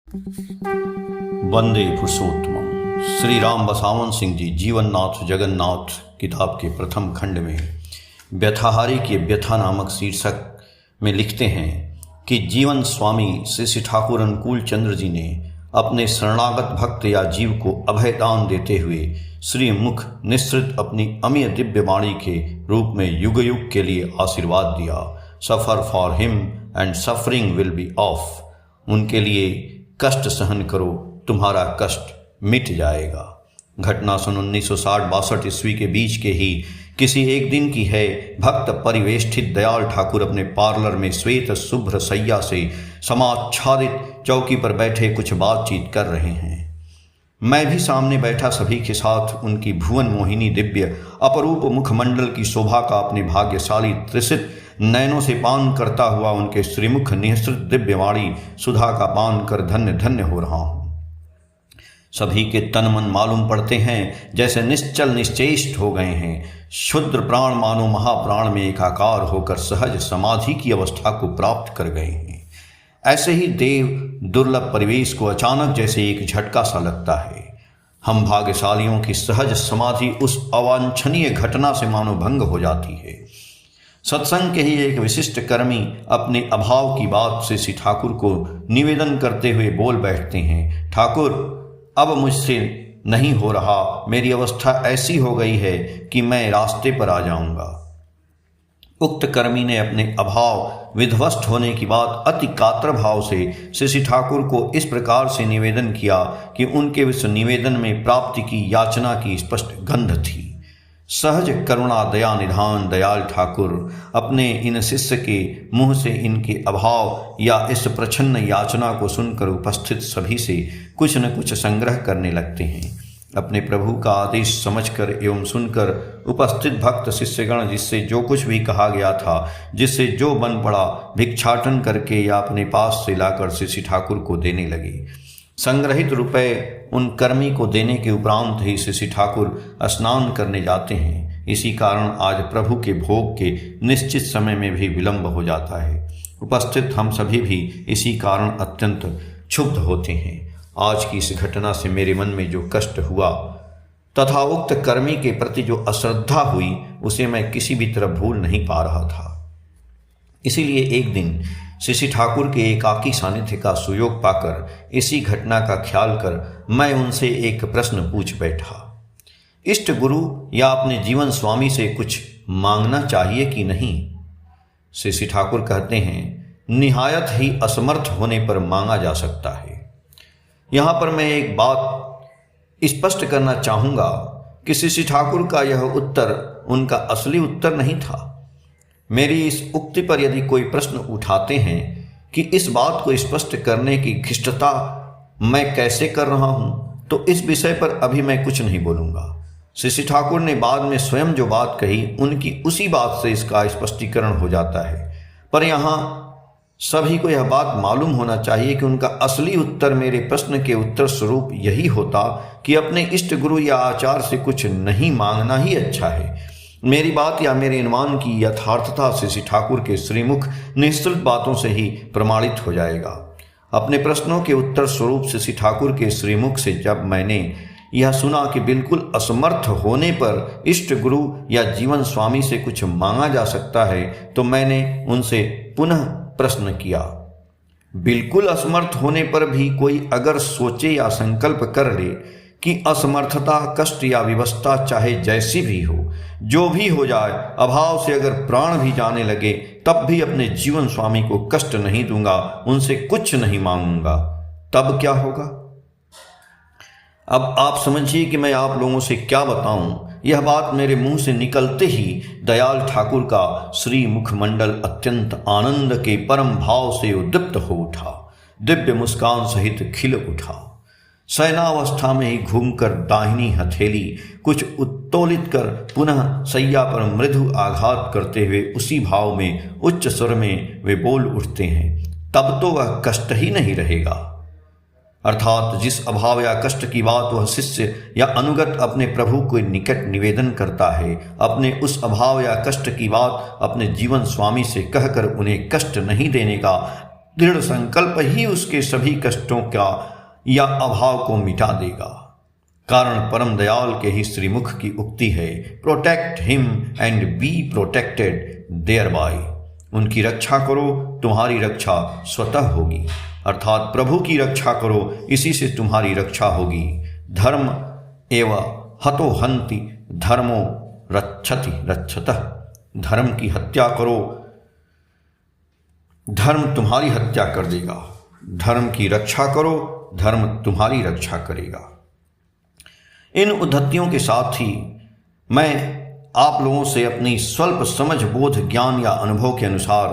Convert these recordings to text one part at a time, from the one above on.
वंदे पुरुषोत्तमम। श्री राम बसावन सिंह जी जीवननाथ जगन्नाथ किताब के प्रथम खंड में व्यथाहारी की व्यथा नामक शीर्षक में लिखते हैं कि जीवन स्वामी श्री श्री ठाकुर अनुकूल चंद्र जी ने अपने शरणागत भक्त या जीव को अभयदान देते हुए श्री मुख निःसृत अपनी अमीय दिव्य वाणी के रूप में युग युग के लिए आशीर्वाद दिया। सफर for him and suffering will be of. उनके लिए कष्ट सहन करो, तुम्हारा कष्ट मिट जाएगा। घटना सन 1960-62 ईस्वी के बीच के ही किसी एक दिन की है। भक्त परिवेष्टित दयाल ठाकुर अपने पार्लर में श्वेत शुभ्र सैया से समाच्छादित चौकी पर बैठे कुछ बातचीत कर रहे हैं। मैं भी सामने बैठा सभी के साथ उनकी भुवन मोहिनी दिव्य अपरूप मुखमंडल की शोभा का अपने भाग्यशाली त्रिसित नयनों से पान करता हुआ उनके श्रीमुख निःसृत दिव्यवाणी सुधा का पान कर धन्य धन्य हो रहा हूँ। सभी के तन मन मालूम पड़ते हैं जैसे निश्चल निश्चेष्ट हो गए हैं। शुद्र प्राण मानो महाप्राण में एकाकार होकर सहज समाधि की अवस्था को प्राप्त कर गए हैं। ऐसे ही देव दुर्लभ परिवेश को अचानक जैसे एक झटका सा लगता है। हम भाग्यशालियों की सहज समाधि उस अवांछनीय घटना से मानो भंग हो जाती है। सत्संग के ही एक विशिष्ट कर्मी अपने अभाव की बात से श्री ठाकुर को निवेदन करते हुए बोल बैठते हैं, ठाकुर अब मुझसे नहीं हो रहा, मेरी अवस्था ऐसी हो गई है कि मैं रास्ते पर आ जाऊंगा। उक्त कर्मी ने अपने अभाव विध्वस्त होने की बात अति कातर भाव से श्री ठाकुर को इस प्रकार से निवेदन किया कि उनके इस निवेदन में प्राप्ति की याचना की स्पष्ट गंध थी। सहज करुणा दया निधान दयाल ठाकुर अपने इन शिष्य के मुंह से इनके अभाव या इस प्रच्छन्न याचना को सुनकर उपस्थित सभी से कुछ न कुछ संग्रह करने लगते हैं। अपने प्रभु का आदेश समझकर एवं सुनकर उपस्थित भक्त शिष्यगण जिससे जो कुछ भी कहा गया था, जिससे जो बन पड़ा, भिक्षाटन करके या अपने पास से लाकर श्री ठाकुर को देने लगे। संग्रहित रुपए उन कर्मी को देने के उपरांत ही श्री ठाकुर स्नान करने जाते हैं। इसी कारण आज प्रभु के भोग के निश्चित समय में भी विलंब हो जाता है। उपस्थित हम सभी भी इसी कारण अत्यंत क्षुब्ध होते हैं। आज की इस घटना से मेरे मन में जो कष्ट हुआ तथा उक्त कर्मी के प्रति जो अश्रद्धा हुई उसे मैं किसी भी तरह भूल नहीं पा रहा था। इसीलिए एक दिन श्री ठाकुर के एकाकी सानिध्य का सुयोग पाकर इसी घटना का ख्याल कर मैं उनसे एक प्रश्न पूछ बैठा। इष्ट गुरु या अपने जीवन स्वामी से कुछ मांगना चाहिए कि नहीं? श्री ठाकुर कहते हैं, निहायत ही असमर्थ होने पर मांगा जा सकता है। यहाँ पर मैं एक बात स्पष्ट करना चाहूँगा कि श्री ठाकुर का यह उत्तर उनका असली उत्तर नहीं था। मेरी इस उक्ति पर यदि कोई प्रश्न उठाते हैं कि इस बात को स्पष्ट करने की घिष्टता मैं कैसे कर रहा हूँ, तो इस विषय पर अभी मैं कुछ नहीं बोलूँगा। श्री ठाकुर ने बाद में स्वयं जो बात कही उनकी उसी बात से इसका स्पष्टीकरण हो जाता है। पर यहाँ सभी को यह बात मालूम होना चाहिए कि उनका असली उत्तर मेरे प्रश्न के उत्तर स्वरूप यही होता कि अपने इष्ट गुरु या आचार्य से कुछ नहीं मांगना ही अच्छा है। मेरी बात या मेरे अनुमान की यथार्थता श्री ठाकुर के श्रीमुख निःसृत बातों से ही प्रमाणित हो जाएगा। अपने प्रश्नों के उत्तर स्वरूप श्री ठाकुर के श्रीमुख से जब मैंने यह सुना कि बिल्कुल असमर्थ होने पर इष्ट गुरु या जीवन स्वामी से कुछ मांगा जा सकता है, तो मैंने उनसे पुनः प्रश्न किया, बिल्कुल असमर्थ होने पर भी कोई अगर सोचे या संकल्प कर ले कि असमर्थता, कष्ट या विवशता चाहे जैसी भी हो, जो भी हो जाए, अभाव से अगर प्राण भी जाने लगे तब भी अपने जीवन स्वामी को कष्ट नहीं दूंगा, उनसे कुछ नहीं मांगूंगा, तब क्या होगा? अब आप समझिए कि मैं आप लोगों से क्या बताऊं। यह बात मेरे मुंह से निकलते ही दयाल ठाकुर का श्री मुखमंडल अत्यंत आनंद के परम भाव से उद्दीप्त हो उठा, दिव्य मुस्कान सहित खिल उठा। शयनावस्था में ही घूमकर दाहिनी हथेली कुछ उत्तोलित कर पुनः सैया पर मृदु आघात करते हुए उसी भाव में उच्च स्वर में वे बोल उठते हैं, तब तो वह कष्ट ही नहीं रहेगा। अर्थात जिस अभाव या कष्ट की बात वह शिष्य या अनुगत अपने प्रभु के निकट निवेदन करता है, अपने उस अभाव या कष्ट की बात अपने जीवन स्वामी से कहकर उन्हें कष्ट नहीं देने का दृढ़ संकल्प ही उसके सभी कष्टों का या अभाव को मिटा देगा। कारण परम दयाल के ही श्रीमुख की उक्ति है, protect him and be protected thereby. उनकी रक्षा करो, तुम्हारी रक्षा स्वतः होगी। अर्थात प्रभु की रक्षा करो, इसी से तुम्हारी रक्षा होगी। धर्म एव हतो हन्ति धर्मो रक्षति रक्षतः। धर्म की हत्या करो, धर्म तुम्हारी हत्या कर देगा। धर्म की रक्षा करो, धर्म तुम्हारी रक्षा करेगा। इन उद्धतियों के साथ ही मैं आप लोगों से अपनी स्वल्प समझ, बोध, ज्ञान या अनुभव के अनुसार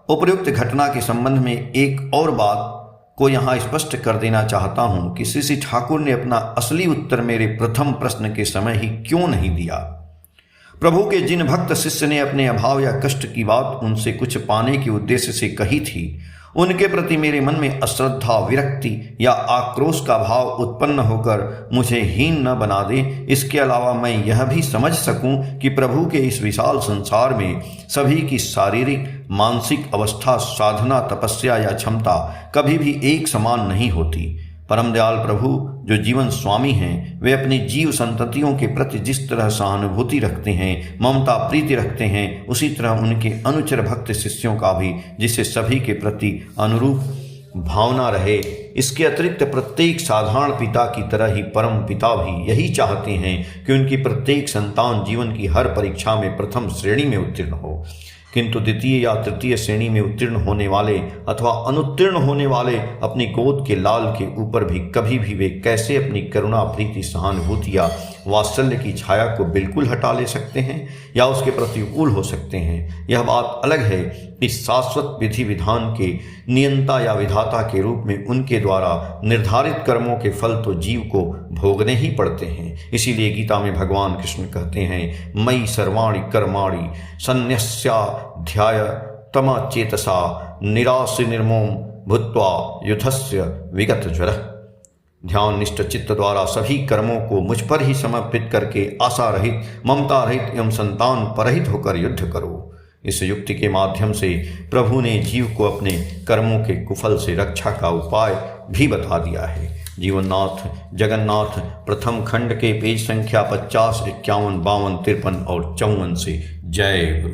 उपयुक्त घटना के संबंध में एक और बात को यहाँ स्पष्ट कर देना चाहता हूँ कि श्री ठाकुर ने अपना असली उत्तर मेरे प्रथम प्रश्न के समय ही क्यों नहीं दिया। प्रभु के जिन भक्त शिष्य ने अपने अभाव या कष्ट की बात उनसे कुछ पाने के उद्देश्य से कही थी, उनके प्रति मेरे मन में अश्रद्धा, विरक्ति या आक्रोश का भाव उत्पन्न होकर मुझे हीन न बना दे। इसके अलावा मैं यह भी समझ सकूं कि प्रभु के इस विशाल संसार में सभी की शारीरिक, मानसिक अवस्था, साधना, तपस्या या क्षमता कभी भी एक समान नहीं होती। परम दयाल प्रभु जो जीवन स्वामी हैं, वे अपनी जीव संततियों के प्रति जिस तरह सहानुभूति रखते हैं, ममता प्रीति रखते हैं, उसी तरह उनके अनुचर भक्त शिष्यों का भी जिससे सभी के प्रति अनुरूप भावना रहे। इसके अतिरिक्त प्रत्येक साधारण पिता की तरह ही परम पिता भी यही चाहते हैं कि उनकी प्रत्येक संतान जीवन की हर परीक्षा में प्रथम श्रेणी में उत्तीर्ण हो। किंतु द्वितीय या तृतीय श्रेणी में उत्तीर्ण होने वाले अथवा अनुत्तीर्ण होने वाले अपनी गोद के लाल के ऊपर भी कभी भी वे कैसे अपनी करुणा, प्रीति, सहानुभूति या वात्सल्य की छाया को बिल्कुल हटा ले सकते हैं या उसके प्रतिकूल हो सकते हैं। यह बात अलग है कि शाश्वत विधि विधान के नियंता या विधाता के रूप में उनके द्वारा निर्धारित कर्मों के फल तो जीव को भोगने ही पड़ते हैं। इसीलिए गीता में भगवान कृष्ण कहते हैं, मयि सर्वाणि कर्माणि सन्न्यस्याध्याय तम चेतसा निराश निर्मोम भूत्वा युद्धस्य विगत ज्वरः। ध्यान निष्ठ चित्त द्वारा सभी कर्मों को मुझ पर ही समर्पित करके आशा रहित, ममता रहित एवं संतान परहित होकर युद्ध करो। इस युक्ति के माध्यम से प्रभु ने जीव को अपने कर्मों के कुफल से रक्षा का उपाय भी बता दिया है। जीवननाथ जगन्नाथ प्रथम खंड के पेज संख्या 50, 51, 52, 53 और 54 से। जय गुरु।